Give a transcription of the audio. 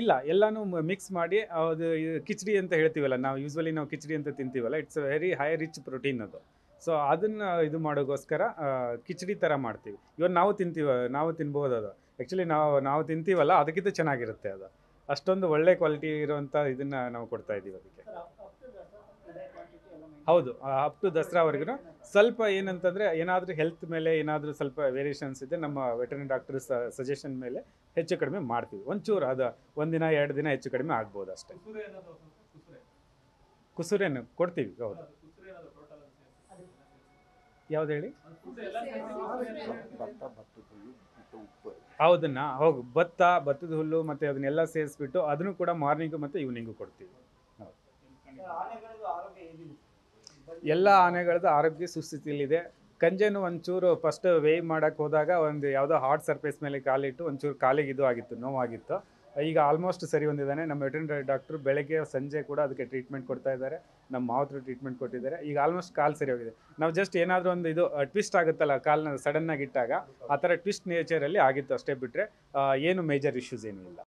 ಇಲ್ಲ ಎಲ್ಲಾನು ಮಿಕ್ಸ್ ಮಾಡಿ ಅದು ಕಿಚಡಿ ಅಂತ ಹೇಳ್ತೀವಲ್ಲ, ನಾವು ಯೂಸ್ವಲಿ ನಾವು ಕಿಚಡಿ ಅಂತ ತಿಂತೀವಲ್ಲ, it's very high rich protein ಅದು. ಸೊ ಅದನ್ನು ಇದು ಮಾಡೋಕ್ಕೋಸ್ಕರ ಕಿಚಡಿ ಥರ ಮಾಡ್ತೀವಿ. ಇವಾಗ ನಾವು ತಿನ್ಬೋದು ಅದು. ಆ್ಯಕ್ಚುಲಿ ನಾವು ತಿಂತೀವಲ್ಲ, ಅದಕ್ಕಿಂತ ಚೆನ್ನಾಗಿರುತ್ತೆ ಅದು. ಅಷ್ಟೊಂದು ಒಳ್ಳೆ ಕ್ವಾಲಿಟಿ ಇರುವಂಥ ಇದನ್ನು ನಾವು ಕೊಡ್ತಾ ಇದ್ದೀವಿ ಅದಕ್ಕೆ. ಹೌದು, ಅಪ್ ಟು ದಸರಾವರೆಗೂ. ಸ್ವಲ್ಪ ಏನಂತಂದರೆ ಏನಾದರೂ ಹೆಲ್ತ್ ಮೇಲೆ ಏನಾದರೂ ಸ್ವಲ್ಪ ವೇರಿಯೇಷನ್ಸ್ ಇದೆ, ನಮ್ಮ ವೆಟರ್ನರಿ ಡಾಕ್ಟರ್ ಸಜೆಷನ್ ಮೇಲೆ ಹೆಚ್ಚು ಕಡಿಮೆ ಮಾಡ್ತೀವಿ. ಒಂಚೂರು ಅದು ಒಂದಿನ 2 ದಿನ ಹೆಚ್ಚು ಕಡಿಮೆ ಆಗ್ಬೋದು ಅಷ್ಟೇ. ಕುಸುರೇನು ಕೊಡ್ತೀವಿ. ಹೌದು, ಯಾವ್ದು ಹೇಳಿ? ಹೌದನ್ನ ಭತ್ತದ ಹುಲ್ಲು ಮತ್ತು ಅದನ್ನೆಲ್ಲ ಸೇರಿಸ್ಬಿಟ್ಟು ಅದನ್ನು ಕೂಡ ಮಾರ್ನಿಂಗು ಮತ್ತು ಈವ್ನಿಂಗು ಕೊಡ್ತೀವಿ. ಎಲ್ಲ ಆನೆಗಳದ್ದು ಆರೋಗ್ಯ ಸುಸ್ಥಿತಿಯಲ್ಲಿದೆ. ಕಂಜೆನೂ ಒಂಚೂರು ಫಸ್ಟ್ ವೇಯ್ ಮಾಡೋಕ್ಕೆ ಹೋದಾಗ ಒಂದು ಯಾವುದೋ ಹಾರ್ಡ್ ಸರ್ಫೇಸ್ ಮೇಲೆ ಕಾಲಿಟ್ಟು ಒಂಚೂರು ಕಾಲಿಗೆ ಇದು ಆಗಿತ್ತು, ನೋವಾಗಿತ್ತು. ಈಗ ಆಲ್ಮೋಸ್ಟ್ ಸರಿ ಹೊಂದಿದ್ದಾನೆ. ನಮ್ಮ ವೆಟರ್ನರಿ ಡಾಕ್ಟ್ರು ಬೆಳಗ್ಗೆ ಸಂಜೆ ಕೂಡ ಅದಕ್ಕೆ ಟ್ರೀಟ್ಮೆಂಟ್ ಕೊಡ್ತಾ ಇದ್ದಾರೆ. ನಮ್ಮ ಮಾವತರು ಟ್ರೀಟ್ಮೆಂಟ್ ಕೊಟ್ಟಿದ್ದಾರೆ. ಈಗ ಆಲ್ಮೋಸ್ಟ್ ಕಾಲು ಸರಿ ಹೋಗಿದೆ. ನಾವು ಜಸ್ಟ್ ಏನಾದರೂ ಒಂದು ಇದು ಟ್ವಿಸ್ಟ್ ಆಗುತ್ತಲ್ಲ ಕಾಲನ್ನ ಸಡನ್ನಾಗಿ ಇಟ್ಟಾಗ, ಆ ಥರ ಟ್ವಿಸ್ಟ್ ನೇಚರಲ್ಲಿ ಆಗಿತ್ತು ಅಷ್ಟೇ ಬಿಟ್ಟರೆ ಏನು ಮೇಜರ್ ಇಶ್ಯೂಸ್ ಏನೂ ಇಲ್ಲ.